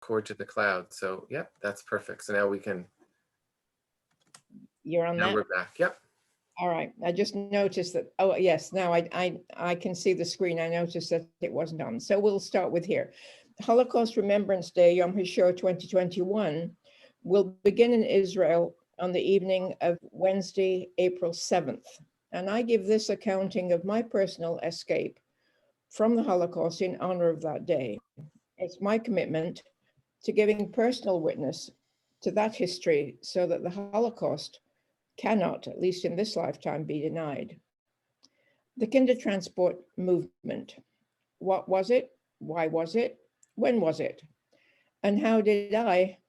record to the cloud. So yep, that's perfect. So now we can, You're on now that? we're back. Yep. All right, I just noticed that, oh, yes, now I can see the screen. I noticed that it wasn't on. So we'll start with here. Holocaust Remembrance Day, Yom HaShoah 2021, will begin in Israel on the evening of Wednesday, April 7th. And I give this accounting of my personal escape from the Holocaust in honor of that day. It's my commitment to giving personal witness to that history so that the Holocaust cannot, at least in this lifetime, be denied. The Kindertransport movement. What was it? Why was it? When was it? And how did I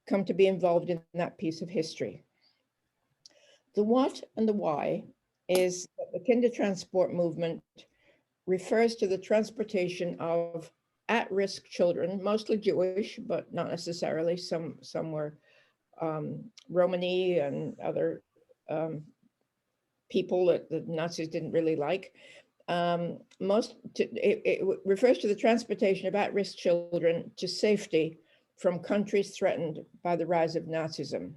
come to be involved in that piece of history? The what and the why is that the Kindertransport movement refers to the transportation of at-risk children, mostly Jewish, but not necessarily. Some were Romani and other people that the Nazis didn't really like. It refers to the transportation of at-risk children to safety from countries threatened by the rise of Nazism.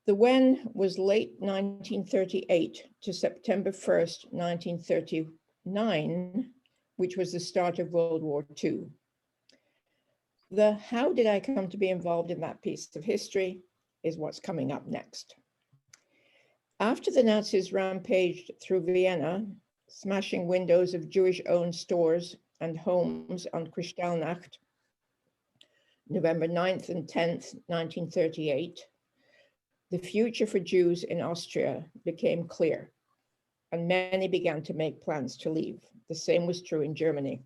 The when was late 1938 to September 1st, 1939, which was the start of World War II. The how did I come to be involved in that piece of history is what's coming up next. After the Nazis rampaged through Vienna, smashing windows of Jewish-owned stores and homes on Kristallnacht, November 9th and 10th, 1938, the future for Jews in Austria became clear, and many began to make plans to leave. The same was true in Germany.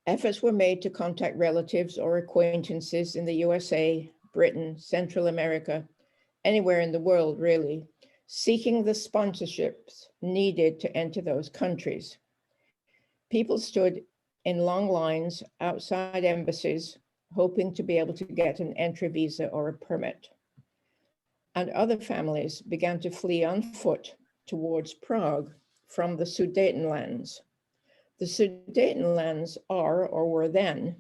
Efforts were made to contact relatives or acquaintances in the USA, Britain, Central America, anywhere in the world, really, seeking the sponsorships needed to enter those countries. People stood in long lines outside embassies, hoping to be able to get an entry visa or a permit. And other families began to flee on foot towards Prague from the Sudetenlands. The Sudetenlands are, or were then,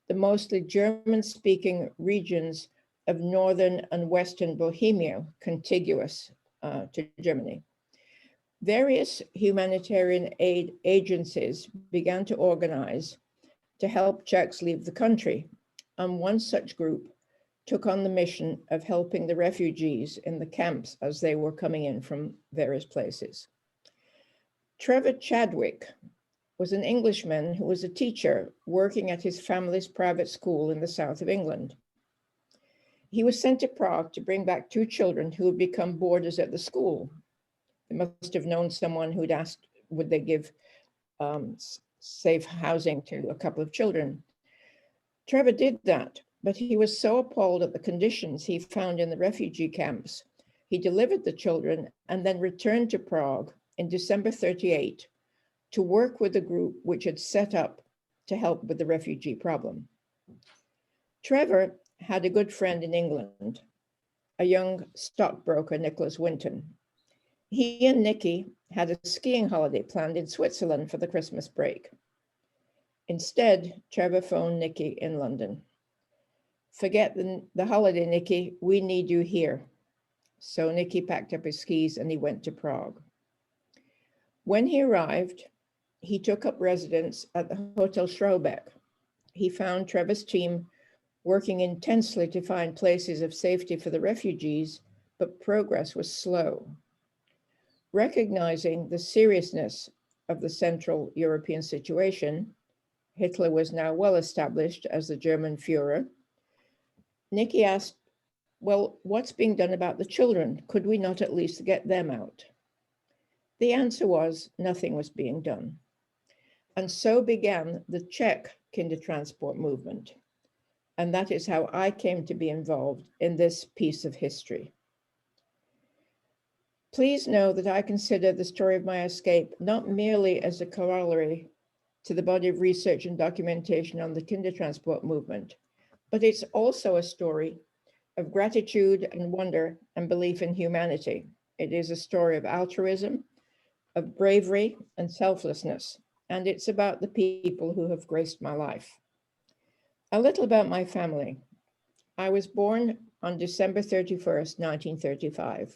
the mostly German-speaking regions of northern and western Bohemia, contiguous to Germany. Various humanitarian aid agencies began to organize to help Czechs leave the country, and one such group took on the mission of helping the refugees in the camps as they were coming in from various places. Trevor Chadwick was an Englishman who was a teacher working at his family's private school in the south of England. He was sent to Prague to bring back two children who had become boarders at the school. They must have known someone who'd asked, would they give safe housing to a couple of children. Trevor did that, but he was so appalled at the conditions he found in the refugee camps, he delivered the children and then returned to Prague in December 38 to work with a group which had set up to help with the refugee problem. Trevor had a good friend in England, a young stockbroker, Nicholas Winton. He and Nikki had a skiing holiday planned in Switzerland for the Christmas break. Instead, Trevor phoned Nikki in London. Forget the holiday, Nikki, we need you here. So Nikki packed up his skis and he went to Prague. When he arrived, he took up residence at the Hotel Schrobeck. He found Trevor's team working intensely to find places of safety for the refugees, but progress was slow. Recognizing the seriousness of the Central European situation, Hitler was now well established as the German Führer. Nikki asked, well, what's being done about the children? Could we not at least get them out? The answer was nothing was being done. And so began the Czech Kindertransport movement. And that is how I came to be involved in this piece of history. Please know that I consider the story of my escape not merely as a corollary to the body of research and documentation on the Kindertransport movement, but it's also a story of gratitude and wonder and belief in humanity. It is a story of altruism, of bravery and selflessness, and it's about the people who have graced my life. A little about my family. I was born on December 31st, 1935.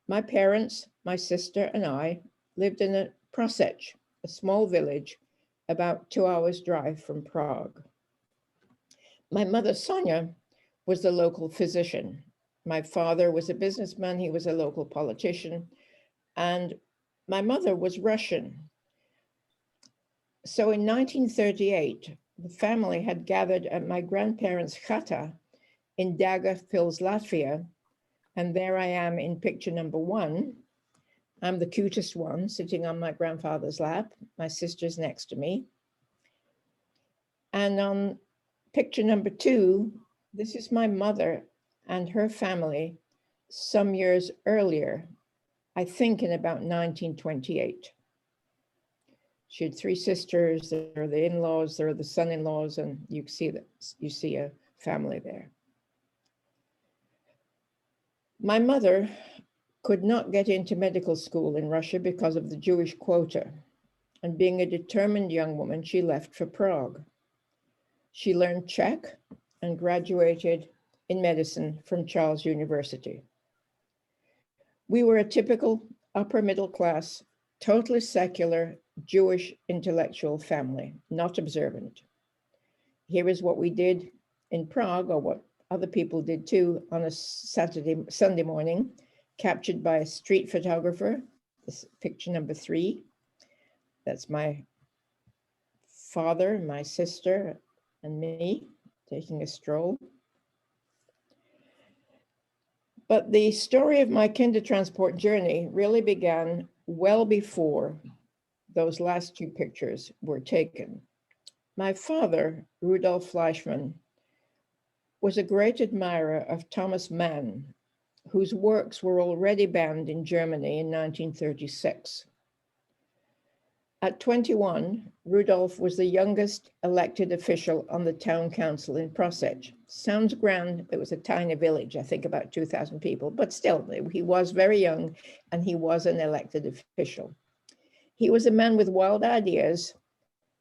My parents, my sister, and I lived in a Prosec, a small village about 2 hours drive from Prague. My mother, Sonia, was the local physician. My father was a businessman, he was a local politician, and my mother was Russian. So in 1938, the family had gathered at my grandparents' chata in Daugavpils, Latvia, and there I am in picture number 1. I'm the cutest one, sitting on my grandfather's lap. My sister's next to me. And on picture number 2, this is my mother and her family some years earlier, I think in about 1928. She had 3 sisters. There are the in-laws, there are the son-in-laws, and you see a family there. My mother could not get into medical school in Russia because of the Jewish quota. And being a determined young woman, she left for Prague. She learned Czech and graduated in medicine from Charles University. We were a typical upper middle class, totally secular Jewish intellectual family, not observant. Here is what we did in Prague, or what other people did too, on a Sunday morning, captured by a street photographer. This picture number 3. That's my father, my sister, and me taking a stroll. But the story of my Kindertransport journey really began well before those last 2 pictures were taken. My father, Rudolf Fleischmann, was a great admirer of Thomas Mann, whose works were already banned in Germany in 1936. At 21, Rudolf was the youngest elected official on the town council in Prosec. Sounds grand, it was a tiny village, I think about 2,000 people, but still, he was very young and he was an elected official. He was a man with wild ideas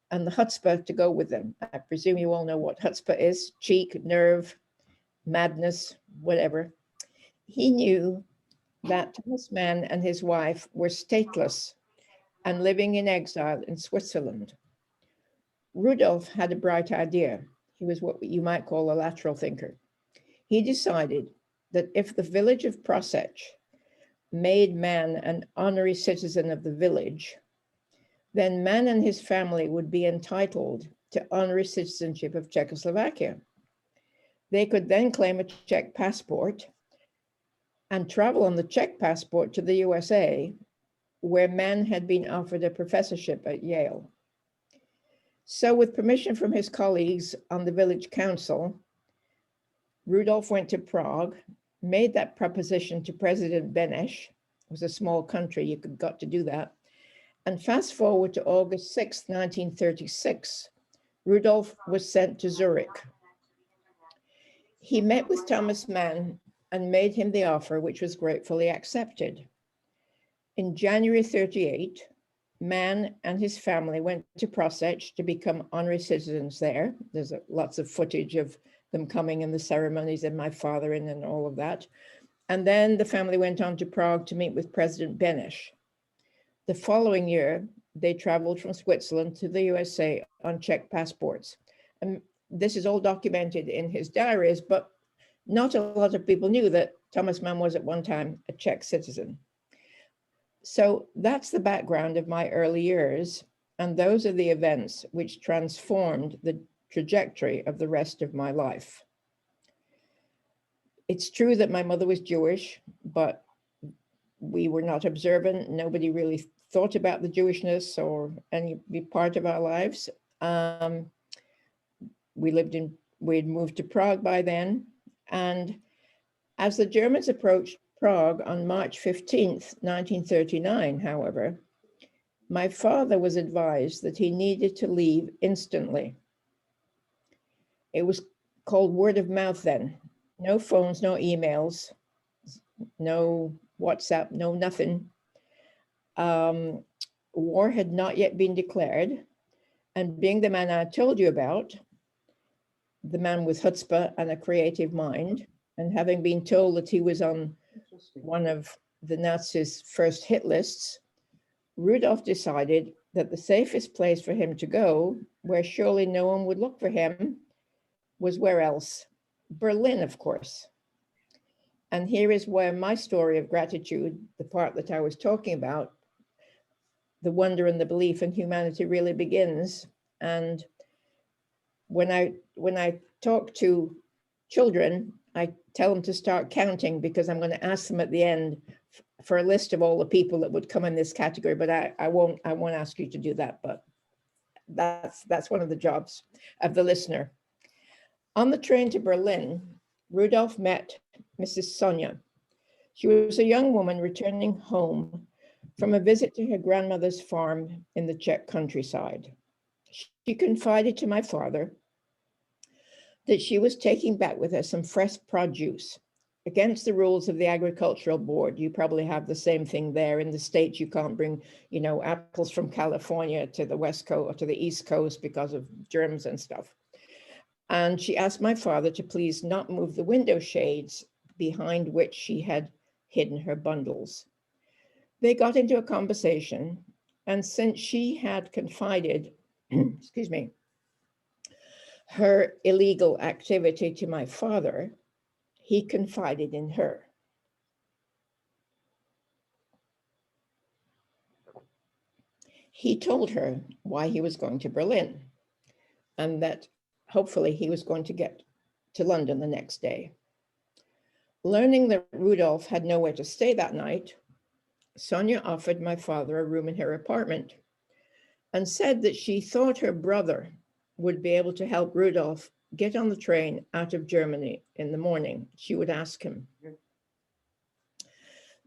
and the chutzpah to go with them. I presume you all know what chutzpah is: cheek, nerve, madness, whatever. He knew that Thomas Mann and his wife were stateless and living in exile in Switzerland. Rudolf had a bright idea. He was what you might call a lateral thinker. He decided that if the village of Prosec made Mann an honorary citizen of the village, then Mann and his family would be entitled to honorary citizenship of Czechoslovakia. They could then claim a Czech passport and travel on the Czech passport to the USA, where Mann had been offered a professorship at Yale. So with permission from his colleagues on the village council, Rudolf went to Prague, made that proposition to President Beneš. It was a small country, you got to do that. And fast forward to August 6, 1936, Rudolf was sent to Zurich. He met with Thomas Mann and made him the offer, which was gratefully accepted. In January 38, Mann and his family went to Prosec to become honorary citizens there. There's lots of footage of them coming and the ceremonies and my father in and all of that. And then the family went on to Prague to meet with President Beneš. The following year, they traveled from Switzerland to the USA on Czech passports. And this is all documented in his diaries, but not a lot of people knew that Thomas Mann was at one time a Czech citizen. So that's the background of my early years, and those are the events which transformed the trajectory of the rest of my life. It's true that my mother was Jewish, but we were not observant. Nobody really thought about the Jewishness or any part of our lives. We had moved to Prague by then. And as the Germans approached Prague on March 15th, 1939, however, my father was advised that he needed to leave instantly. It was called word of mouth then. No phones, no emails, no WhatsApp, no nothing. War had not yet been declared. And being the man I told you about, the man with chutzpah and a creative mind. And having been told that he was on one of the Nazis' first hit lists, Rudolf decided that the safest place for him to go, where surely no one would look for him, was where else? Berlin, of course. And here is where my story of gratitude, the part that I was talking about, the wonder and the belief in humanity really begins. And when I talk to children, I tell them to start counting, because I'm going to ask them at the end for a list of all the people that would come in this category. But I won't ask you to do that. But that's one of the jobs of the listener. On the train to Berlin, Rudolf met Mrs. Sonia. She was a young woman returning home from a visit to her grandmother's farm in the Czech countryside. She confided to my father that she was taking back with her some fresh produce against the rules of the agricultural board. You probably have the same thing there. In the States, you can't bring, apples from California to the West Coast or to the East Coast because of germs and stuff. And she asked my father to please not move the window shades behind which she had hidden her bundles. They got into a conversation, and since she had confided, excuse me, her illegal activity to my father, he confided in her. He told her why he was going to Berlin, and that hopefully he was going to get to London the next day. Learning that Rudolf had nowhere to stay that night, Sonia offered my father a room in her apartment and said that she thought her brother would be able to help Rudolf get on the train out of Germany in the morning. She would ask him.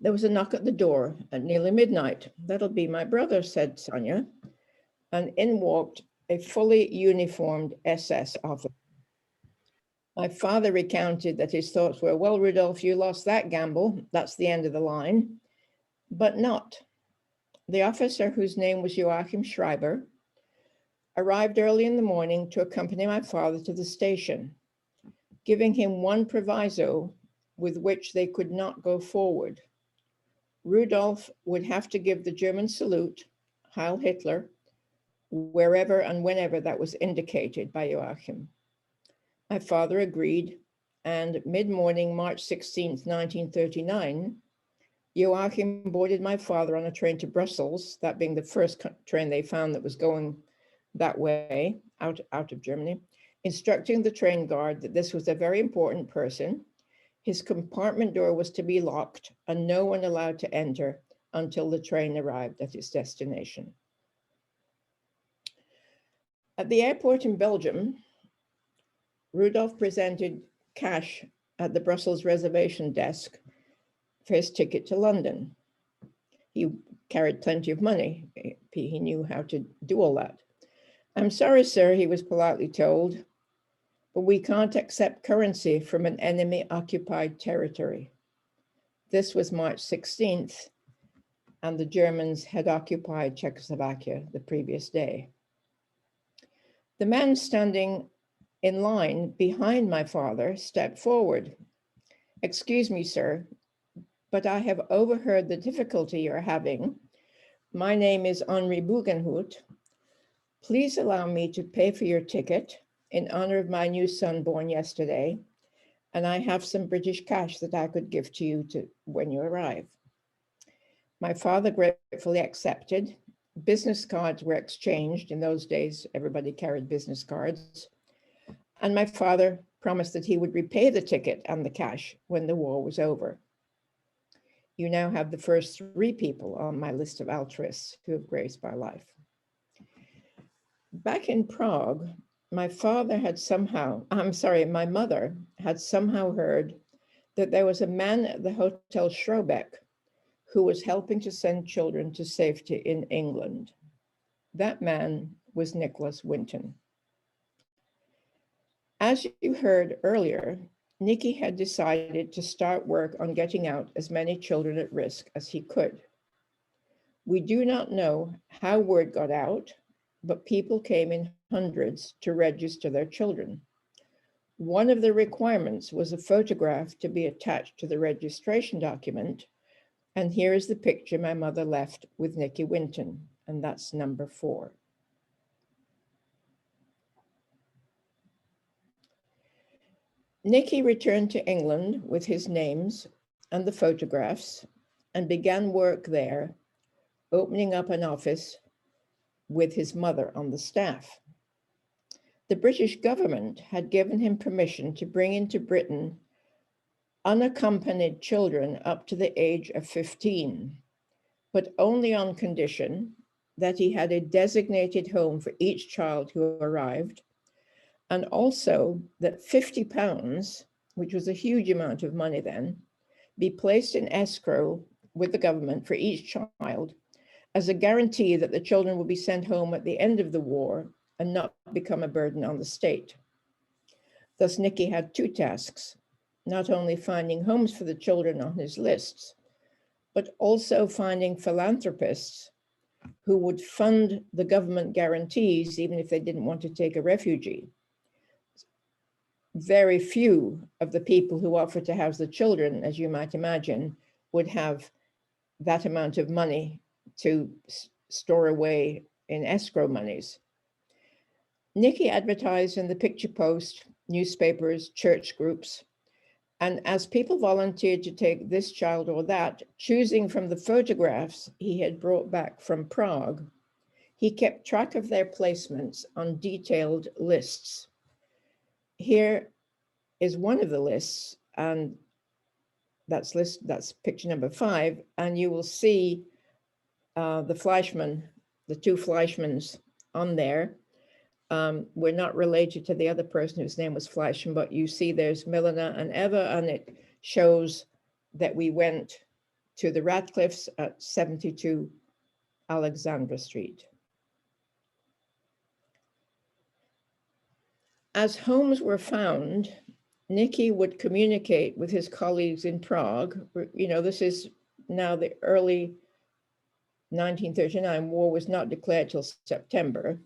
There was a knock at the door at nearly midnight. "That'll be my brother," said Sonia. And in walked a fully uniformed SS officer. My father recounted that his thoughts were, "Well, Rudolf, you lost that gamble. That's the end of the line." But not. The officer, whose name was Joachim Schreiber, arrived early in the morning to accompany my father to the station, giving him one proviso with which they could not go forward. Rudolf would have to give the German salute, Heil Hitler, wherever and whenever that was indicated by Joachim. My father agreed, and mid-morning, March 16th, 1939, Joachim boarded my father on a train to Brussels, that being the first train they found that was going that way, out of Germany, instructing the train guard that this was a very important person. His compartment door was to be locked and no one allowed to enter until the train arrived at its destination. At the airport in Belgium, Rudolf presented cash at the Brussels reservation desk for his ticket to London. He carried plenty of money. He knew how to do all that. "I'm sorry, sir," he was politely told, "but we can't accept currency from an enemy-occupied territory." This was March 16th, and the Germans had occupied Czechoslovakia the previous day. The man standing in line behind my father stepped forward. "Excuse me, sir, but I have overheard the difficulty you're having. My name is Henri Bugenhout. Please allow me to pay for your ticket in honor of my new son born yesterday, and I have some British cash that I could give to you when you arrive." My father gratefully accepted. Business cards were exchanged. In those days, everybody carried business cards. And my father promised that he would repay the ticket and the cash when the war was over. You now have the first 3 people on my list of altruists who have graced my life. Back in Prague, my mother had somehow heard that there was a man at the Hotel Schrobeck who was helping to send children to safety in England. That man was Nicholas Winton. As you heard earlier, Nicky had decided to start work on getting out as many children at risk as he could. We do not know how word got out, but people came in hundreds to register their children. One of the requirements was a photograph to be attached to the registration document. And here is the picture my mother left with Nicky Winton, and that's number 4. Nicky returned to England with his names and the photographs and began work there, opening up an office with his mother on the staff. The British government had given him permission to bring into Britain unaccompanied children up to the age of 15, but only on condition that he had a designated home for each child who arrived, and also that £50, which was a huge amount of money then, be placed in escrow with the government for each child as a guarantee that the children will be sent home at the end of the war and not become a burden on the state. Thus, Nicky had 2 tasks, not only finding homes for the children on his lists, but also finding philanthropists who would fund the government guarantees, even if they didn't want to take a refugee. Very few of the people who offered to house the children, as you might imagine, would have that amount of money to store away in escrow monies. Nicky advertised in the Picture Post, newspapers, church groups, and as people volunteered to take this child or that, choosing from the photographs he had brought back from Prague, he kept track of their placements on detailed lists. Here is one of the lists, and that's picture number 5, and you will see the Fleischmann, the 2 Fleischmanns on there. We're not related to the other person whose name was Fleischmann, but you see there's Milena and Eva, and it shows that we went to the Radcliffes at 72 Alexandra Street. As homes were found, Nicky would communicate with his colleagues in Prague. You know, this is now the early 1939, war was not declared till September.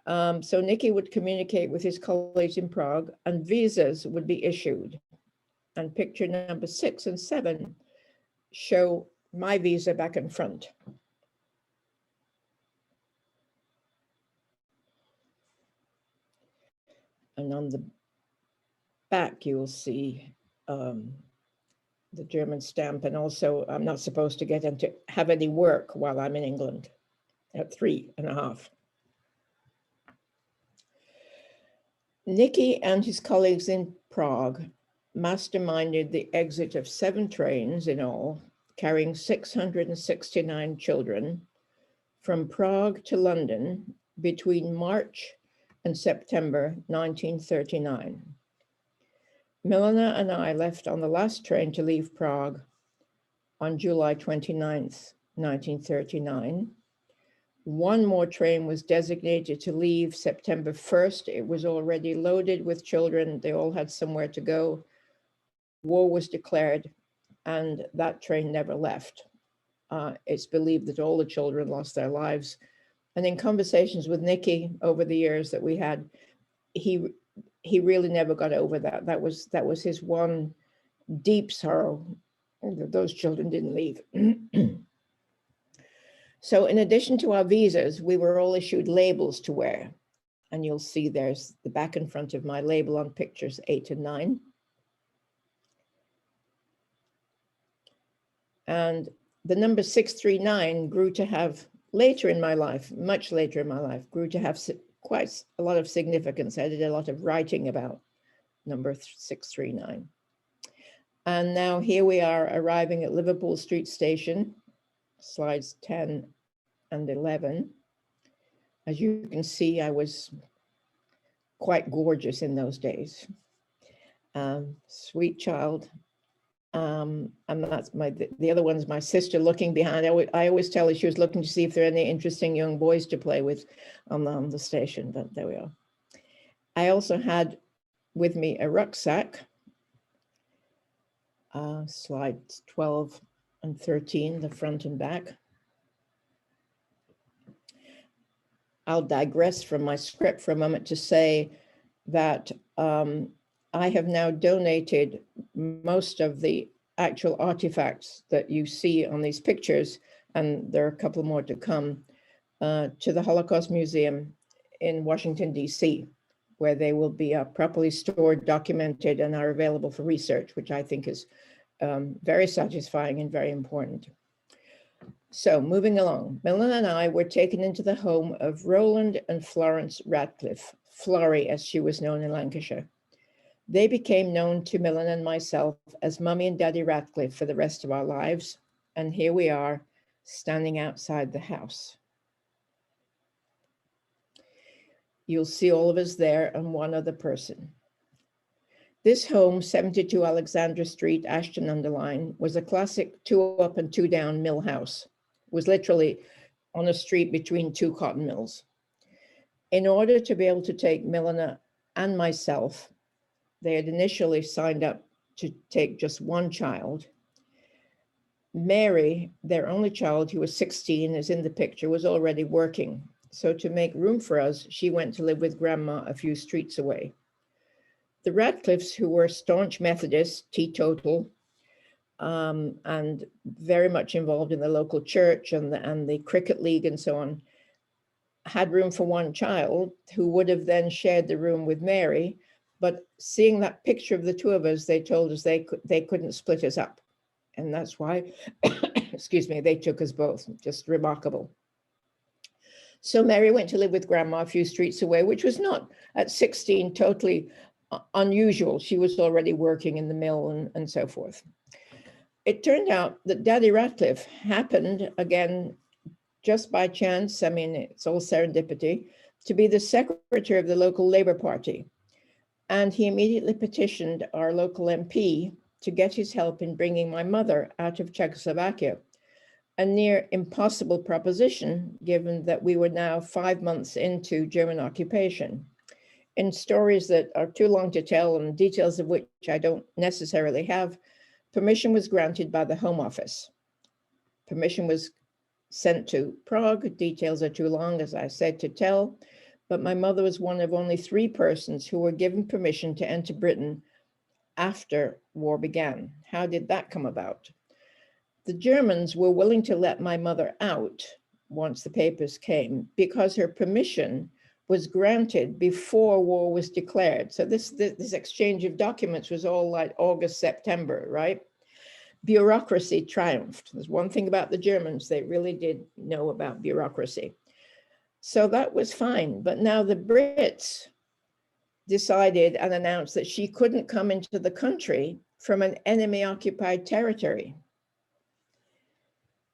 So Nicky would communicate with his colleagues in Prague and visas would be issued. And picture number 6 and 7 show my visa back in front. And on the back, you will see the German stamp. And also, I'm not supposed to get into have any work while I'm in England at 3.5. Nicky and his colleagues in Prague masterminded the exit of 7 trains in all, carrying 669 children from Prague to London between March and September 1939. Milena and I left on the last train to leave Prague on July 29th, 1939. One more train was designated to leave September 1st. It was already loaded with children. They all had somewhere to go. War was declared, and that train never left. It's believed that all the children lost their lives. And in conversations with Nicky over the years that we had, he really never got over that. That was his one deep sorrow, that those children didn't leave. So in addition to our visas, we were all issued labels to wear. And you'll see there's the back and front of my label on pictures 8 and 9. And the number 639 grew to have, later in my life, much later in my life, grew to have quite a lot of significance. I did a lot of writing about number 639. And now here we are arriving at Liverpool Street Station, slides 10 and 11. As you can see, I was quite gorgeous in those days. Sweet child. And that's the other one's my sister looking behind. I always tell her she was looking to see if there are any interesting young boys to play with on the station, but there we are. I also had with me a rucksack, slides 12 and 13, the front and back. I'll digress from my script for a moment to say that I have now donated most of the actual artifacts that you see on these pictures, and there are a couple more to come, to the Holocaust Museum in Washington, D.C., where they will be properly stored, documented, and are available for research, which I think is very satisfying and very important. So moving along, Millen and I were taken into the home of Roland and Florence Radcliffe, Florrie as she was known in Lancashire. They became known to Millen and myself as Mummy and Daddy Radcliffe for the rest of our lives. And here we are standing outside the house. You'll see all of us there and one other person. This home, 72 Alexandra Street, Ashton-under-Lyne, was a classic 2 up and 2 down mill house. It was literally on a street between 2 cotton mills. In order to be able to take Milena and myself, they had initially signed up to take just one child. Mary, their only child, who was 16, is in the picture, was already working. So to make room for us, she went to live with Grandma a few streets away. The Radcliffes, who were staunch Methodists, teetotal, and very much involved in the local church and the cricket league and so on, had room for one child who would have then shared the room with Mary. But seeing that picture of the 2 of us, they told us they couldn't split us up. And that's why, excuse me, they took us both. Just remarkable. So Mary went to live with Grandma a few streets away, which was not at 16 totally unusual. She was already working in the mill and so forth. It turned out that Daddy Radcliffe happened, again, just by chance, I mean, it's all serendipity, to be the secretary of the local Labour Party. And he immediately petitioned our local MP to get his help in bringing my mother out of Czechoslovakia, a near impossible proposition, given that we were now 5 months into German occupation. In stories that are too long to tell and details of which I don't necessarily have, permission was granted by the Home Office. Permission was sent to Prague. Details are too long, as I said, to tell, but my mother was one of only 3 persons who were given permission to enter Britain after war began. How did that come about? The Germans were willing to let my mother out once the papers came because her permission was granted before war was declared. So this exchange of documents was all like August, September, right? Bureaucracy triumphed. There's one thing about the Germans, they really did know about bureaucracy. So that was fine. But now the Brits decided and announced that she couldn't come into the country from an enemy-occupied territory.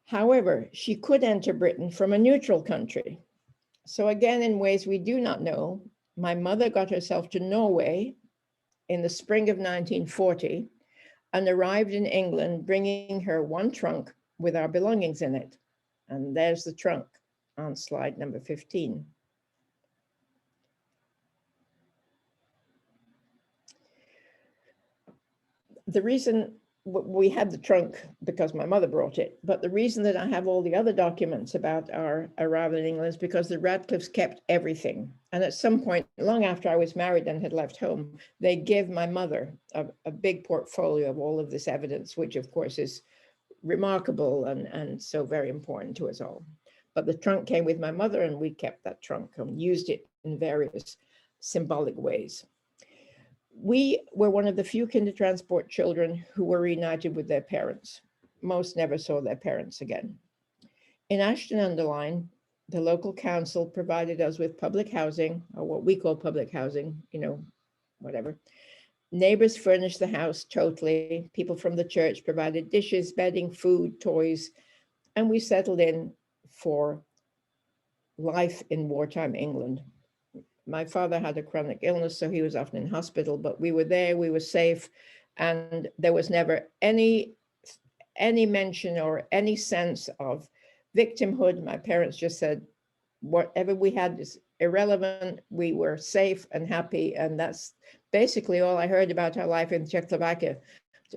However, she could enter Britain from a neutral country. So again, in ways we do not know, my mother got herself to Norway in the spring of 1940 and arrived in England bringing her one trunk with our belongings in it. And there's the trunk on slide number 15. The reason we had the trunk because my mother brought it, but the reason that I have all the other documents about our arrival in England is because the Radcliffes kept everything. And at some point, long after I was married and had left home, they gave my mother a big portfolio of all of this evidence, which of course is remarkable and so very important to us all. But the trunk came with my mother and we kept that trunk and used it in various symbolic ways. We were one of the few Kindertransport children who were reunited with their parents. Most never saw their parents again. In Ashton-under-Lyne, the local council provided us with public housing, or what we call public housing, whatever. Neighbors furnished the house totally. People from the church provided dishes, bedding, food, toys, and we settled in for life in wartime England. My father had a chronic illness, so he was often in hospital, but we were there, we were safe, and there was never any mention or any sense of victimhood. My parents just said, whatever we had is irrelevant, we were safe and happy, and that's basically all I heard about our life in Czechoslovakia.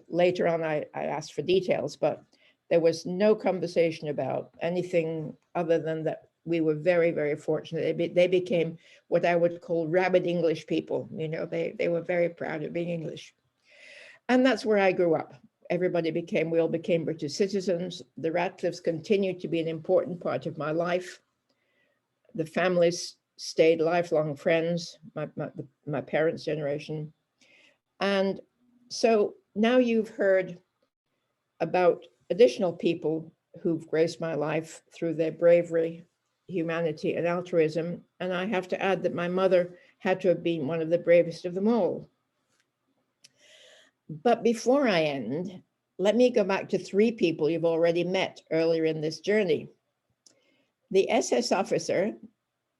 Later on, I asked for details, but there was no conversation about anything other than that we were very, very fortunate. They became what I would call rabid English people. You know, they were very proud of being English. And that's where I grew up. We all became British citizens. The Ratcliffes continued to be an important part of my life. The families stayed lifelong friends, my parents' generation. And so now you've heard about additional people who've graced my life through their bravery, humanity, and altruism. And I have to add that my mother had to have been one of the bravest of them all. But before I end, let me go back to three people you've already met earlier in this journey. The SS officer,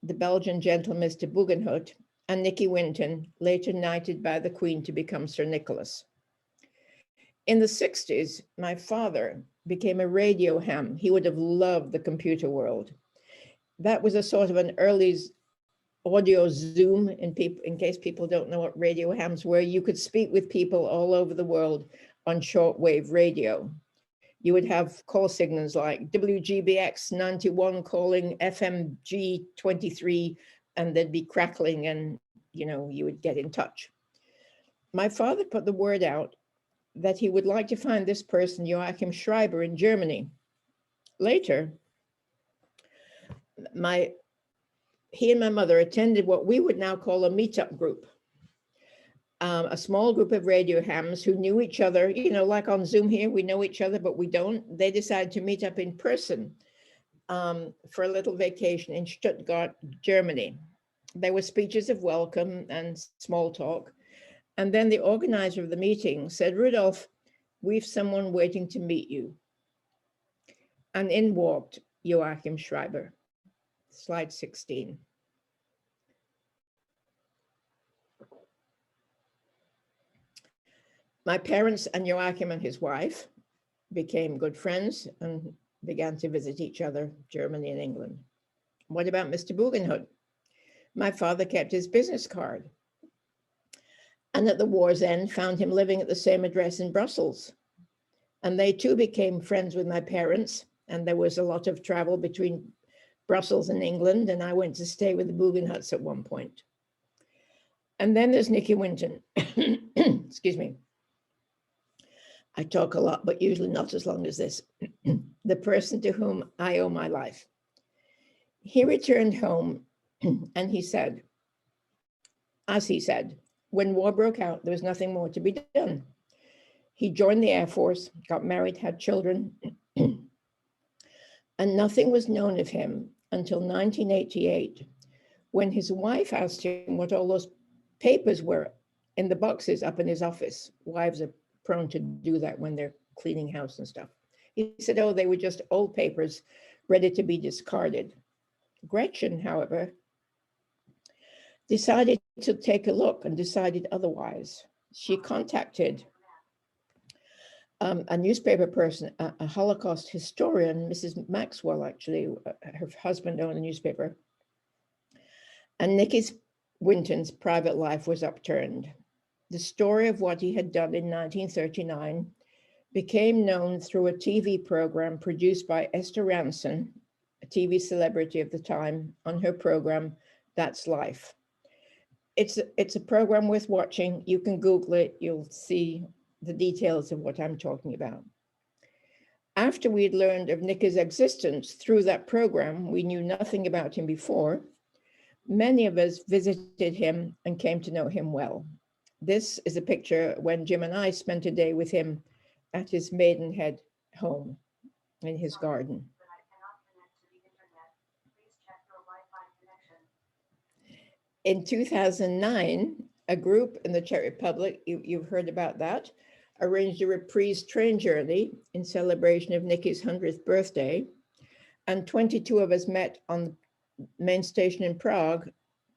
the Belgian gentleman Mr. Bugenhout, and Nicky Winton, later knighted by the Queen to become Sir Nicholas. In the 60s, my father became a radio ham. He would have loved the computer world. That was a sort of an early audio Zoom, in case people don't know what radio hams were. You could speak with people all over the world on shortwave radio. You would have call signals like WGBX 91 calling FMG 23, and they'd be crackling and, you know, you would get in touch. My father put the word out that he would like to find this person, Joachim Schreiber, in Germany. Later, he and my mother attended what we would now call a meetup group, a small group of radio hams who knew each other, you know, like on Zoom here, we know each other, but we don't. They decided to meet up in person for a little vacation in Stuttgart, Germany. There were speeches of welcome and small talk. And then the organizer of the meeting said, Rudolf, we've someone waiting to meet you. And in walked Joachim Schreiber. Slide 16. My parents and Joachim and his wife became good friends and began to visit each other, Germany and England. What about Mr. Bugenhout? My father kept his business card, and at the war's end found him living at the same address in Brussels. And they too became friends with my parents, and there was a lot of travel between Brussels and England, and I went to stay with the Bugenhouts at one point. And then there's Nicky Winton. Excuse me. I talk a lot, but usually not as long as this. The person to whom I owe my life. He returned home and he said, as he said, when war broke out, there was nothing more to be done. He joined the Air Force, got married, had children, and nothing was known of him until 1988, when his wife asked him what all those papers were in the boxes up in his office. Wives are prone to do that when they're cleaning house and stuff. He said, oh, they were just old papers ready to be discarded. Gretchen, however, decided to take a look and decided otherwise. She contacted a newspaper person, a Holocaust historian, Mrs. Maxwell, actually, her husband owned a newspaper. And Nicky Winton's private life was upturned. The story of what he had done in 1939 became known through a TV program produced by Esther Ranson, a TV celebrity of the time, on her program, That's Life. It's a program worth watching. You can Google it, you'll see the details of what I'm talking about. After we'd learned of Nicky's existence through that program, we knew nothing about him before. Many of us visited him and came to know him well. This is a picture when Jim and I spent a day with him at his Maidenhead home in his garden. In 2009, a group in the Czech Republic, you've heard about that, arranged a reprise train journey in celebration of Nicky's 100th birthday. And 22 of us met on the main station in Prague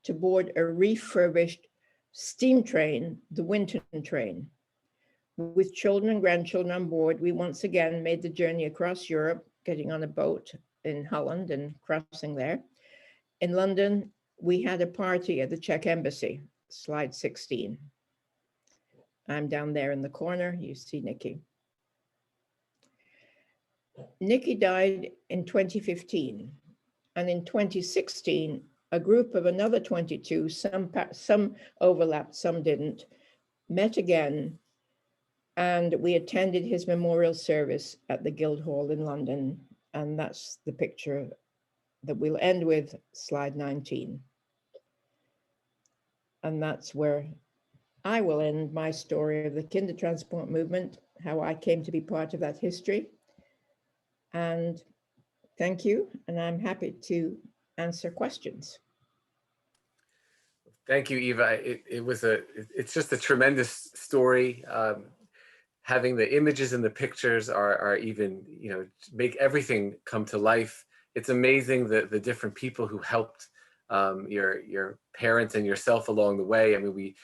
to board a refurbished steam train, the Winton train. With children and grandchildren on board, we once again made the journey across Europe, getting on a boat in Holland and crossing there. In London, we had a party at the Czech embassy, slide 16. I'm down there in the corner, you see Nicky. Nicky died in 2015. And in 2016, a group of another 22, some overlapped, some didn't, met again, and we attended his memorial service at the Guildhall in London. And that's the picture that we'll end with, slide 19. And that's where I will end my story of the Kindertransport movement, how I came to be part of that history. And thank you, and I'm happy to answer questions. Thank you, Eva. It's just a tremendous story. Having the images and the pictures are even, make everything come to life. It's amazing the different people who helped your parents and yourself along the way. I mean,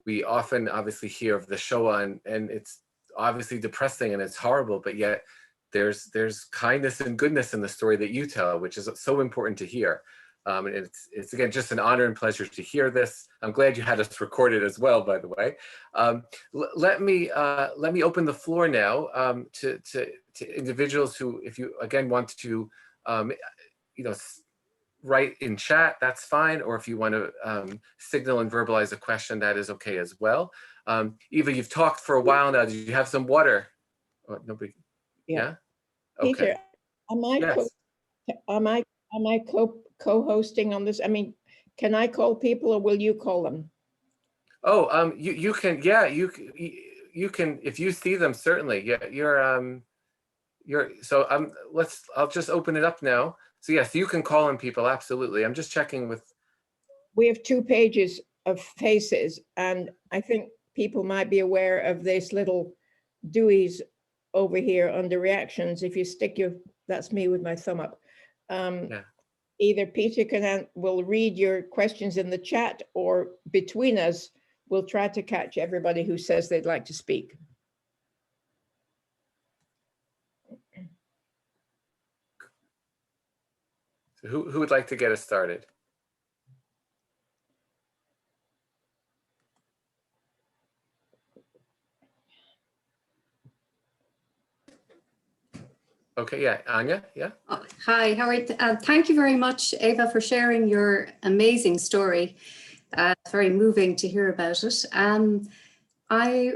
we often obviously hear of the Shoah, and it's obviously depressing and it's horrible, but yet there's kindness and goodness in the story that you tell, which is so important to hear. And it's again just an honor and pleasure to hear this. I'm glad you had us record it as well, by the way. Let me open the floor now to individuals who, if you again want to, write in chat, that's fine. Or if you want to signal and verbalize a question, that is okay as well. Eva, you've talked for a while now. Do you have some water? Oh, nobody. Yeah. Okay. Peter, am I co-hosting on this? I mean, can I call people or will you call them? Oh, you can, yeah, you can, if you see them, certainly. Yeah, so I'll just open it up now. So yes, you can call on people, absolutely. I'm just checking with. We have 2 pages of faces, and I think people might be aware of this little Dewey's over here under reactions. If you stick that's me with my thumb up. Yeah. Either Peter will read your questions in the chat, or between us, we'll try to catch everybody who says they'd like to speak. So who would like to get us started? Okay, yeah, Anya, yeah. Oh, hi, how are you? Thank you very much, Eva, for sharing your amazing story. It's very moving to hear about it. I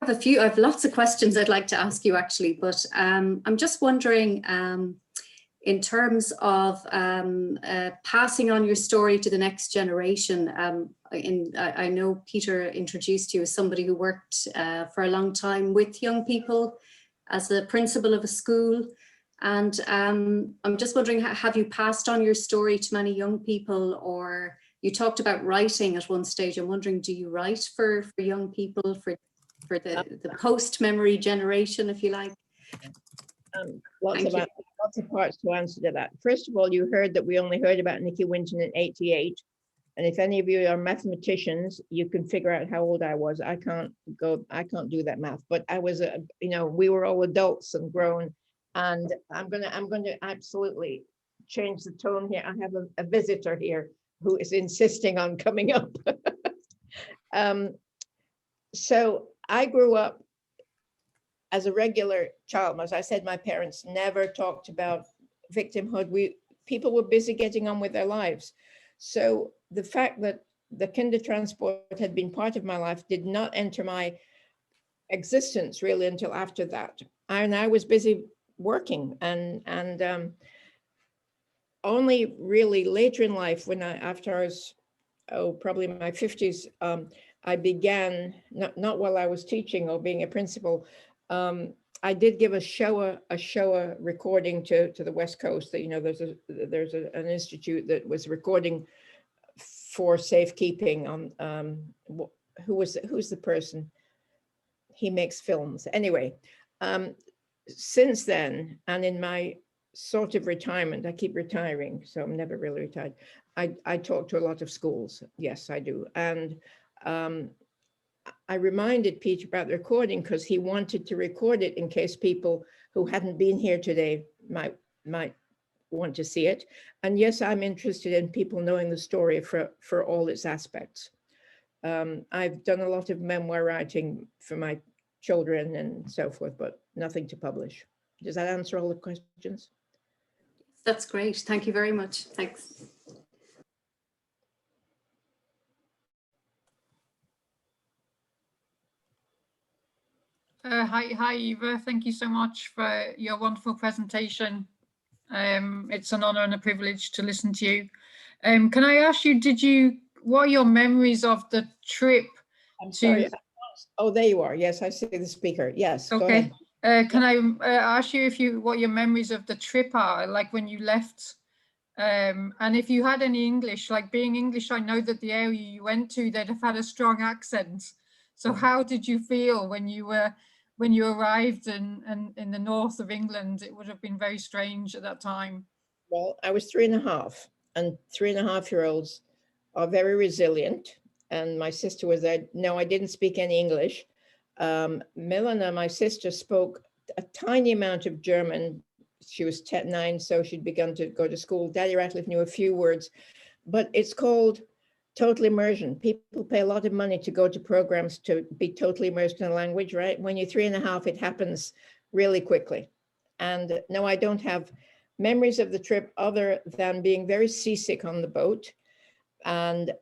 have lots of questions I'd like to ask you actually, but I'm just wondering, in terms of passing on your story to the next generation. I know Peter introduced you as somebody who worked for a long time with young people as a principal of a school. And I'm just wondering, have you passed on your story to many young people? Or you talked about writing at one stage. I'm wondering, do you write for young people, for the post-memory generation, if you like? Lots of parts to answer to that. First of all, you heard that we only heard about Nicky Winton in '88. And if any of you are mathematicians, you can figure out how old I was. I can't do that math, but I was, we were all adults and grown. And I'm going to absolutely change the tone here. I have a visitor here who is insisting on coming up. So I grew up as a regular child. As I said, my parents never talked about victimhood. People were busy getting on with their lives. So the fact that the Kindertransport had been part of my life did not enter my existence really until after that. And I was busy working, and only really later in life, after I was probably in my 50s, I began, not while I was teaching or being a principal. I did give a Shoah recording to the West Coast. That there's an institute that was recording for safekeeping on who's the person. He makes films anyway. Since then, and in my sort of retirement, I keep retiring, so I'm never really retired. I talk to a lot of schools. Yes, I do. And I reminded Peter about the recording because he wanted to record it in case people who hadn't been here today might want to see it. And yes, I'm interested in people knowing the story for all its aspects. I've done a lot of memoir writing for my children and so forth, but nothing to publish. Does that answer all the questions? That's great. Thank you very much. Thanks. Hi, Eva. Thank you so much for your wonderful presentation. It's an honor and a privilege to listen to you. Can I ask you, what are your memories of the trip? I'm sorry. Oh, there you are. Yes, I see the speaker. Yes, go ahead. Can I ask you what your memories of the trip are, like when you left? And if you had any English, like being English, I know that the area you went to, they'd have had a strong accent. So how did you feel when you arrived in the north of England? It would have been very strange at that time. Well, I was 3.5, and 3.5-year-olds are very resilient. And my sister was there. No, I didn't speak any English. Milena, my sister, spoke a tiny amount of German. She was 9, so she'd begun to go to school. Daddy Ratcliffe knew a few words, but it's called total immersion. People pay a lot of money to go to programs to be totally immersed in a language, right? When you're 3.5, it happens really quickly. And no, I don't have memories of the trip other than being very seasick on the boat and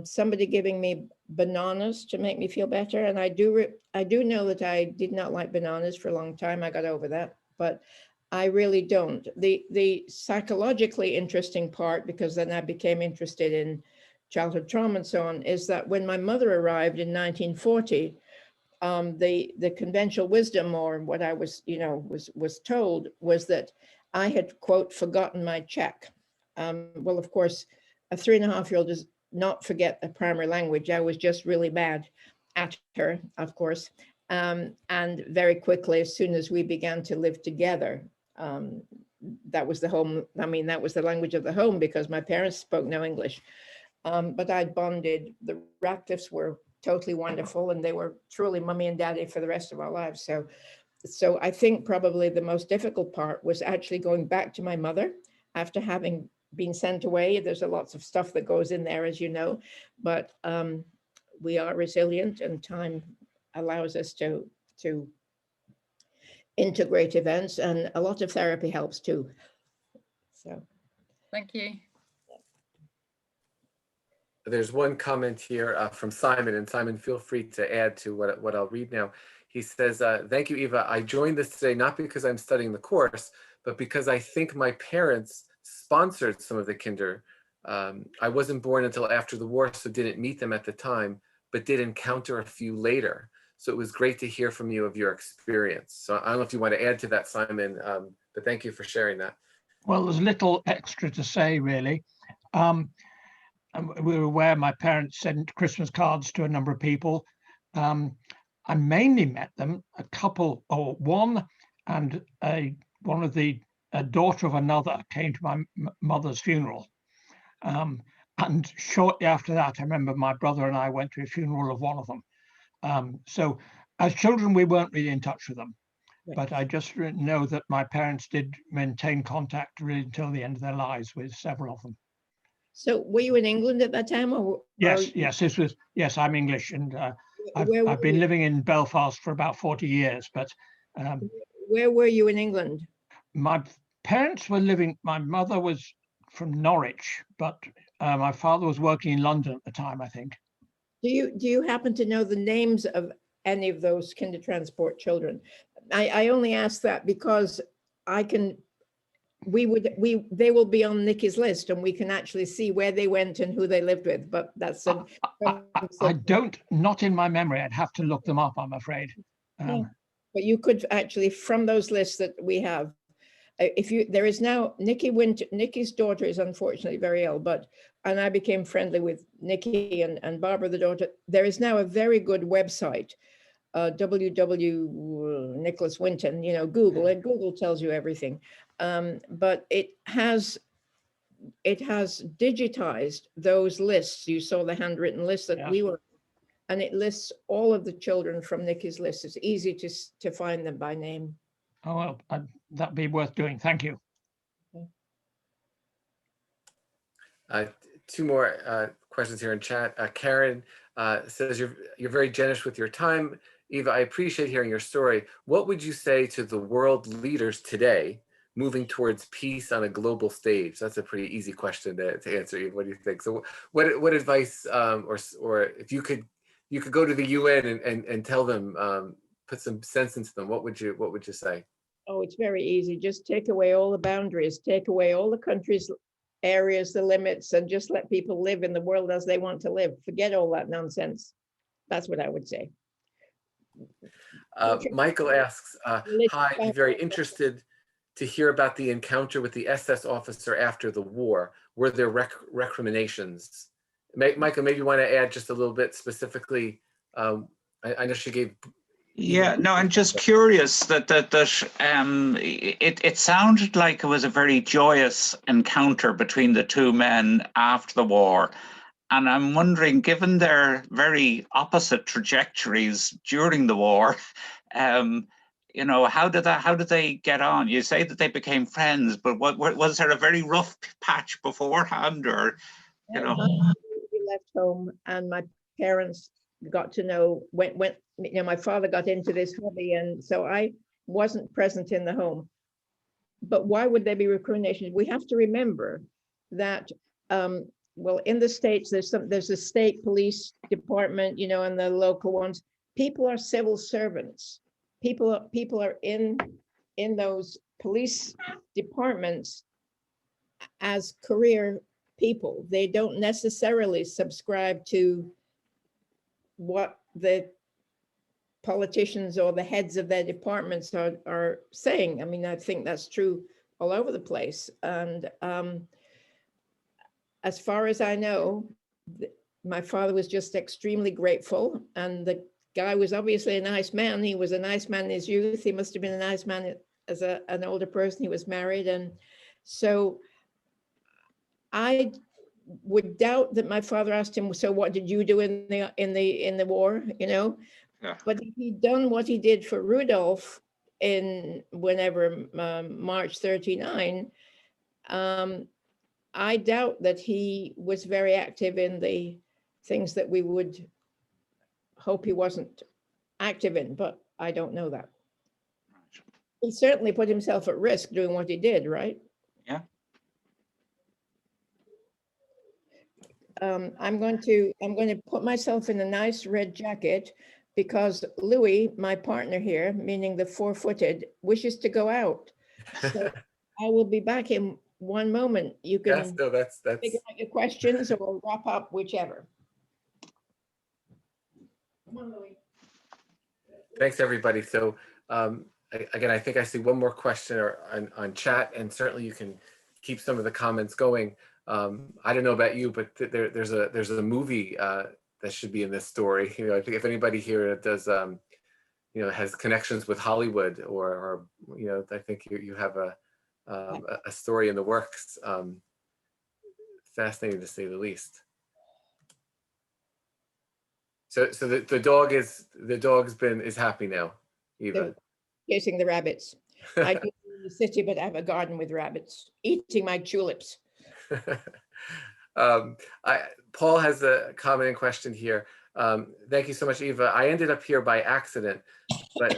somebody giving me bananas to make me feel better. And I do know that I did not like bananas for a long time. I got over that, but I really don't. The psychologically interesting part, because then I became interested in childhood trauma and so on, is that when my mother arrived in 1940, the conventional wisdom, or what I was, was told, was that I had, quote, forgotten my Czech. Well, of course, a 3.5-year-old does not forget a primary language. I was just really bad at her, of course. And very quickly, as soon as we began to live together, that was the home. I mean, that was the language of the home, because my parents spoke no English. But I bonded. The Ratcliffes were totally wonderful, and they were truly mommy and daddy for the rest of our lives. So I think probably the most difficult part was actually going back to my mother after having been sent away. There's a lots of stuff that goes in there, as you know, but we are resilient, and time allows us to integrate events, and a lot of therapy helps too. So thank you. There's one comment here from Simon, and Simon, feel free to add to what I'll read now. He says, thank you, Eva. I joined this today not because I'm studying the course, but because I think my parents sponsored some of the kinder. I wasn't born until after the war, so didn't meet them at the time, but did encounter a few later. So it was great to hear from you of your experience. So I don't know if you want to add to that, Simon, but thank you for sharing that. Well, there's little extra to say, really. We were aware my parents sent Christmas cards to a number of people. I mainly met them, a couple, or one, and one of the daughter of another came to my mother's funeral. And shortly after that, I remember my brother and I went to a funeral of one of them. So as children, we weren't really in touch with them. Right. But I just know that my parents did maintain contact really until the end of their lives with several of them. So were you in England at that time? Or yes, I'm English, and I've been living in Belfast for about 40 years, but where were you in England? My parents were living, my mother was from Norwich, but my father was working in London at the time, I think. Do you happen to know the names of any of those Kindertransport children? I only ask that because they will be on Nikki's list, and we can actually see where they went and who they lived with, but that's not in my memory. I'd have to look them up, I'm afraid. But you could actually, from those lists that we have, there is now Nikki's daughter is unfortunately very ill, and I became friendly with Nikki and Barbara, the daughter. There is now a very good website, Nicholas Winton, Google, and Google tells you everything. But it has digitized those lists. You saw the handwritten list that we were, and it lists all of the children from Nikki's list. It's easy to find them by name. Oh, well, that'd be worth doing. Thank you. Two more questions here in chat. Karen says you're very generous with your time. Eva, I appreciate hearing your story. What would you say to the world leaders today moving towards peace on a global stage? That's a pretty easy question to answer. Eve. What do you think? So what advice, or if you could go to the UN and tell them, put some sense into them, what would you say? Oh, it's very easy. Just take away all the boundaries, take away all the countries, areas, the limits, and just let people live in the world as they want to live. Forget all that nonsense. That's what I would say. Michael asks, hi, I'd be very interested to hear about the encounter with the SS officer after the war. Were there recriminations? Michael, maybe you want to add just a little bit specifically. I know she gave. Yeah, no, I'm just curious that it sounded like it was a very joyous encounter between the two men after the war. And I'm wondering, given their very opposite trajectories during the war, you know, how did they get on? You say that they became friends, but what was there a very rough patch beforehand, or you know? We left home, and my parents got to know when you know, my father got into this hobby, and so I wasn't present in the home. But why would there be recriminations? We have to remember that well, in the States, there's a state police department, you know, and the local ones. People are civil servants. People are in those police departments as career people. They don't necessarily subscribe to what the politicians or the heads of their departments are saying. I mean, I think that's true all over the place. And as far as I know, my father was just extremely grateful, and the guy was obviously a nice man. He was a nice man in his youth. He must have been a nice man as an older person. He was married, and so I would doubt that my father asked him, "So what did you do in the war?" You know, Yeah. but if he'd done what he did for Rudolph in whenever March 39. I doubt that he was very active in the things that we would hope he wasn't active in, but I don't know that. He certainly put himself at risk doing what he did, right? Yeah. I'm going to put myself in a nice red jacket because Louis, my partner here, meaning the four-footed, wishes to go out. So I will be back in one moment. You can Yes, no, that's figure out your questions or wrap up, whichever. Come on, Louis. Thanks, everybody. So again, I think I see one more question on chat, and certainly you can keep some of the comments going. I don't know about you, but there's a movie that should be in this story. You know, I think if anybody here does, you know, has connections with Hollywood, or you know, I think you have a story in the works. Fascinating to say the least. So the dog's is happy now, Eva. Chasing the rabbits. I do live in the city, but I have a garden with rabbits eating my tulips. Paul has a comment and question here. Thank you so much, Eva. I ended up here by accident, but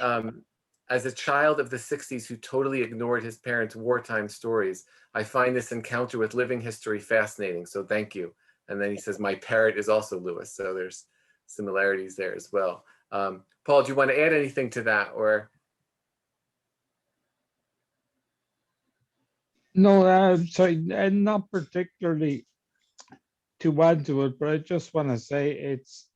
as a child of the 60s who totally ignored his parents' wartime stories, I find this encounter with living history fascinating. So thank you. And then he says, my parrot is also Lewis. So there's similarities there as well. Paul, do you want to add anything to that, or? No, sorry, not particularly to add to it, but I just want to say it's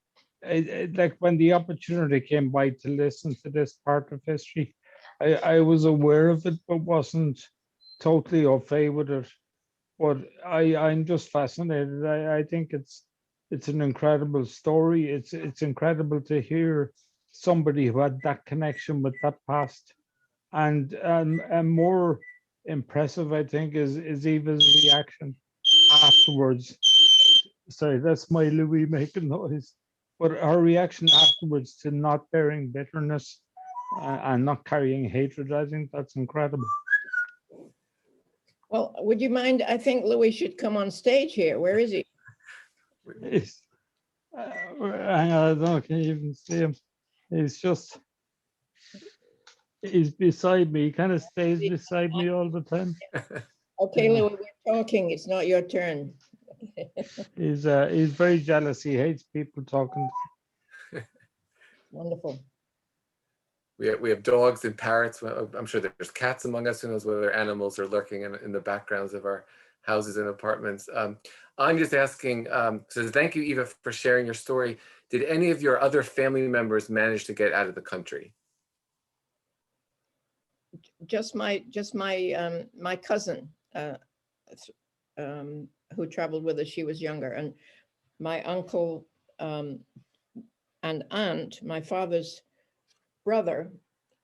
like when the opportunity came by to listen to this part of history, I was aware of it, but wasn't totally au fait with it. But I'm just fascinated. I think it's an incredible story. It's incredible to hear somebody who had that connection with that past, and more impressive, I think, is Eva's reaction afterwards. Sorry, that's my Louis making noise. But her reaction afterwards to not bearing bitterness and not carrying hatred, I think that's incredible. Well, would you mind? I think Louis should come on stage here. Where is he? Hang on, I don't know, can you even see him? He's just. is beside me. He kind of stays beside me all the time. Okay, Louis, we're talking. It's not your turn. He's very jealous. He hates people talking. Wonderful. We have dogs and parrots. Well, I'm sure there's cats among us. Who knows whether animals are lurking in the backgrounds of our houses and apartments. I'm just asking, so thank you, Eva, for sharing your story. Did any of your other family members manage to get out of the country? Just my my cousin who traveled with us. She was younger, and my uncle and aunt, my father's brother,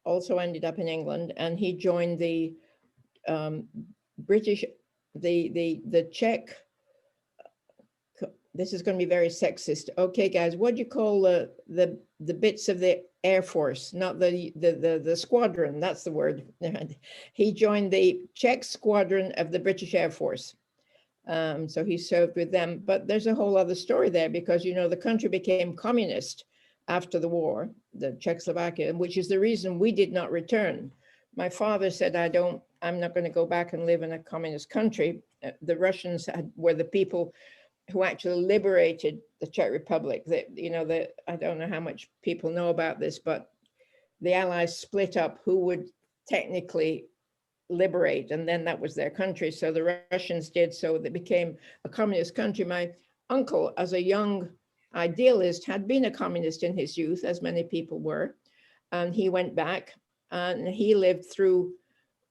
also ended up in England, and he joined the British, the Czech. This is going to be very sexist. Okay, guys, what do you call the bits of the Air Force? Not the squadron. That's the word. He joined the Czech squadron of the British Air Force. So he served with them. But there's a whole other story there, because you know the country became communist after the war, the Czechoslovakia, which is the reason we did not return. My father said, I'm not going to go back and live in a communist country. The Russians were the people who actually liberated the Czech Republic. I don't know how much people know about this, but the Allies split up who would technically liberate, and then that was their country. So the Russians did, so they became a communist country. My uncle, as a young idealist, had been a communist in his youth, as many people were, and he went back and he lived through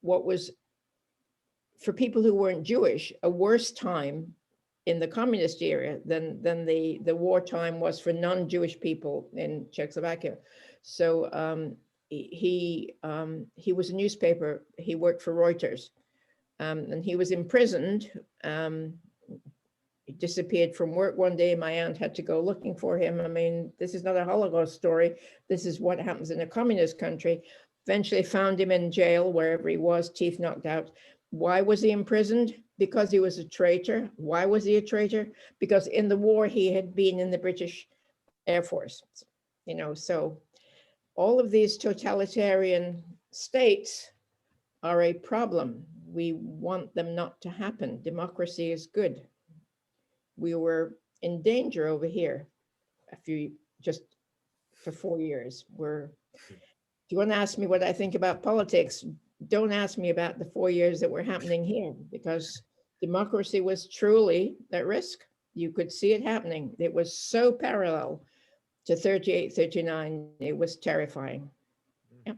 what was, for people who weren't Jewish, a worse time in the communist era than the wartime was for non-Jewish people in Czechoslovakia. So he was a newspaper. He worked for Reuters, and he was imprisoned. He disappeared from work one day. My aunt had to go looking for him. I mean, this is not a Holocaust story. This is what happens in a communist country. Eventually found him in jail, wherever he was, teeth knocked out. Why was he imprisoned? Because he was a traitor. Why was he a traitor? Because in the war, he had been in the British Air Force. So all of these totalitarian states are a problem. We want them not to happen. Democracy is good. We were in danger over here just for 4 years. If you want to ask me what I think about politics, don't ask me about the 4 years that were happening here, because democracy was truly at risk. You could see it happening. It was so parallel to 38, 39. It was terrifying. Yeah.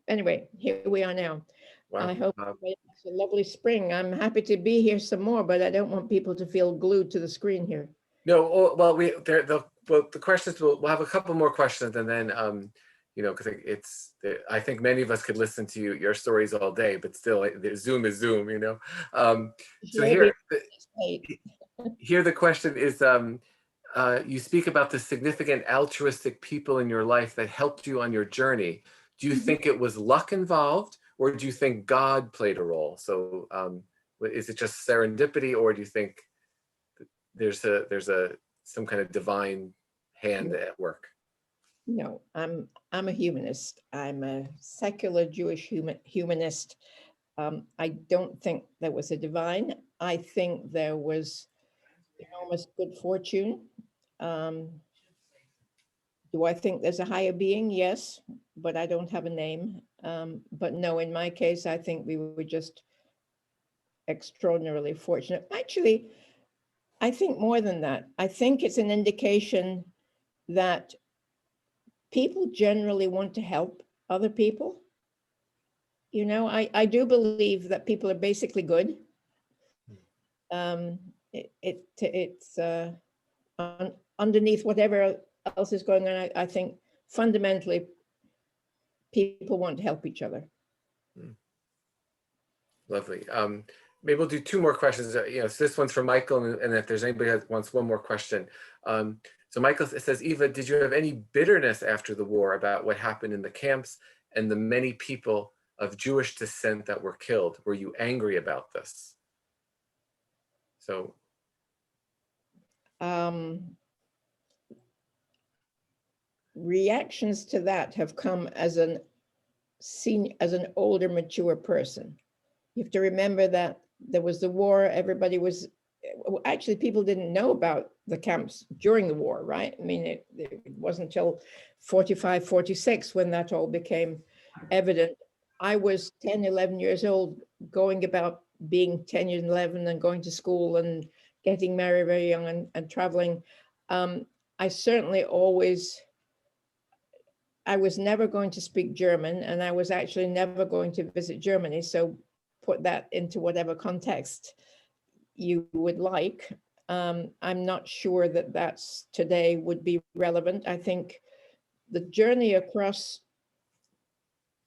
Anyway, here we are now. Wow. I hope it's a lovely spring. I'm happy to be here some more, but I don't want people to feel glued to the screen here. No, well, the questions, we'll have a couple more questions, and then because I think many of us could listen to your stories all day, but still, Zoom is Zoom, So here the question is, you speak about the significant altruistic people in your life that helped you on your journey. Do you think it was luck involved, or do you think God played a role? So is it just serendipity, or do you think there's some kind of divine hand at work? No, I'm a humanist. I'm a secular Jewish humanist. I don't think there was a divine. I think there was enormous good fortune. Do I think there's a higher being? Yes, but I don't have a name. But no, in my case, I think we were just extraordinarily fortunate. Actually, I think more than that. I think it's an indication that people generally want to help other people. I do believe that people are basically good. It's underneath whatever else is going on. I think fundamentally people want to help each other. Lovely. Maybe we'll do two more questions. So this one's for Michael, and if there's anybody that wants one more question. So Michael says, Eva, did you have any bitterness after the war about what happened in the camps and the many people of Jewish descent that were killed? Were you angry about this? So. Reactions to that have come as a as an older, mature person. You have to remember that there was the war, everybody was, actually people didn't know about the camps during the war, right? I mean, it wasn't until 45, 46 when that all became evident. I was 10, 11 years old, going about being 10 and 11 and going to school and getting married very young and traveling. I certainly I was never going to speak German, and I was actually never going to visit Germany. So put that into whatever context you would like. I'm not sure that that's today would be relevant. I think the journey across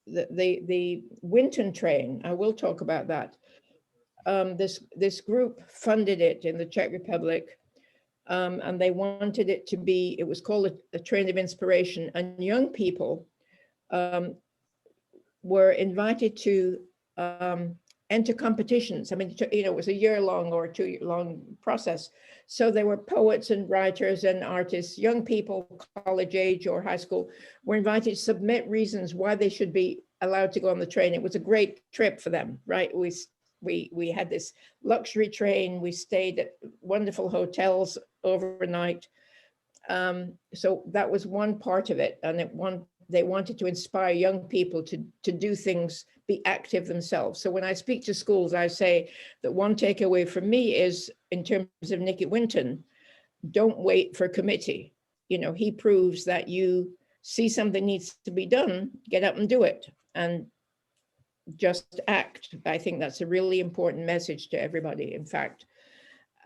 the Winton train, I will talk about that. This group funded it in the Czech Republic, and they wanted it to be, it was called a train of inspiration, and young people were invited to enter competitions. I mean, it was a year-long or 2-year-long process. So there were poets and writers and artists, young people, college age or high school, were invited to submit reasons why they should be allowed to go on the train. It was a great trip for them, right? We had this luxury train. We stayed at wonderful hotels overnight. So that was one part of it. And they wanted to inspire young people to do things, be active themselves. So when I speak to schools, I say that one takeaway from me is, in terms of Nicky Winton, don't wait for a committee. He proves that you see something needs to be done, get up and do it, and just act. I think that's a really important message to everybody. In fact,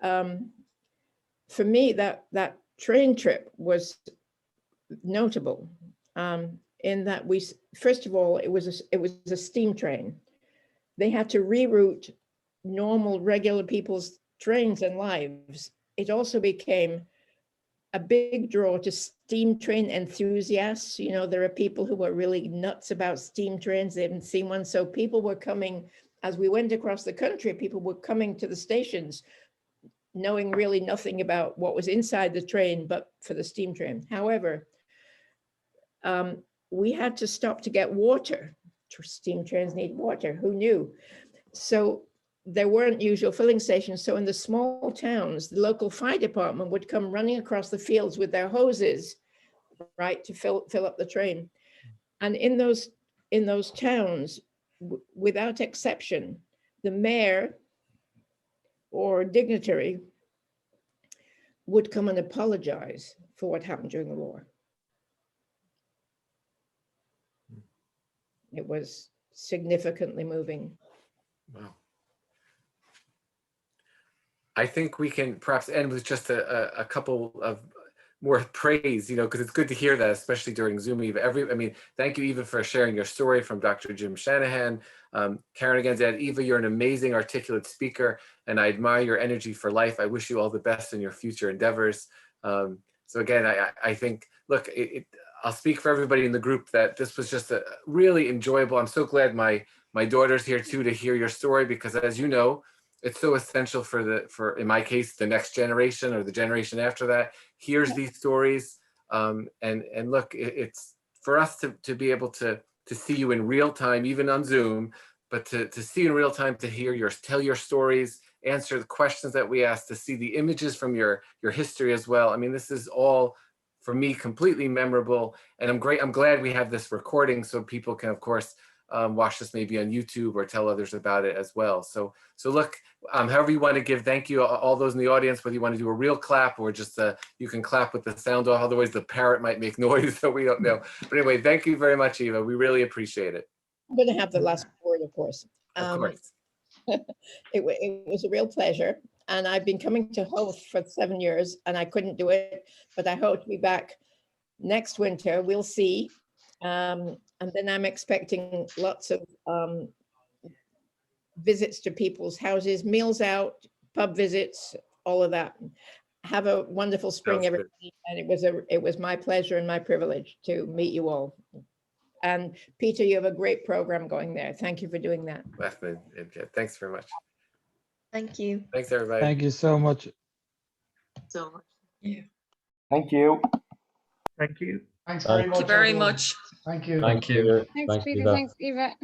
for me, that train trip was notable. In that first of all, it was a steam train. They had to reroute normal, regular people's trains and lives. It also became a big draw to steam train enthusiasts. There are people who are really nuts about steam trains. They haven't seen one. So people were coming, as we went across the country, people were coming to the stations knowing really nothing about what was inside the train, but for the steam train. However, we had to stop to get water. Steam trains need water, who knew? So there weren't usual filling stations. So in the small towns, the local fire department would come running across the fields with their hoses, right, to fill up the train. And in those towns, without exception, the mayor or dignitary would come and apologize for what happened during the war. It was significantly moving. Wow. I think we can perhaps end with just a couple of more praise, because it's good to hear that, especially during Zoom Eve. Thank you, Eva, for sharing your story from Dr. Jim Shanahan. Karen again said, Eva, you're an amazing, articulate speaker, and I admire your energy for life. I wish you all the best in your future endeavors. So again, I think, look, I'll speak for everybody in the group that this was just a really enjoyable. I'm so glad my daughter's here too to hear your story, because as you know, it's so essential for in my case, the next generation or the generation after that hears these stories. And look, it's for us to be able to see you in real time, even on Zoom, but to see in real time, to hear tell your stories, answer the questions that we ask, to see the images from your history as well. This is all, for me, completely memorable, and I'm glad we have this recording so people can, of course, watch this maybe on YouTube or tell others about it as well. So look, however you want to give thank you, all those in the audience, whether you want to do a real clap or just you can clap with the sound off, otherwise the parrot might make noise, so we don't know. But anyway, thank you very much, Eva. We really appreciate it. I'm going to have the last word, of course. Of course. It was a real pleasure. And I've been coming to Hoth for 7 years and I couldn't do it, but I hope to be back next winter. We'll see. And then I'm expecting lots of visits to people's houses, meals out, pub visits, all of that. Have a wonderful spring, everybody. And it was my pleasure and my privilege to meet you all. And Peter, you have a great program going there. Thank you for doing that. Thanks very much. Thank you. Thanks, everybody. Thank you so much. So much. Thank you. Thank you. Thanks Thank very you much. very everyone. much. Thank you. Thank you. Thanks, Thanks, Peter. Eva. Thanks, Eva.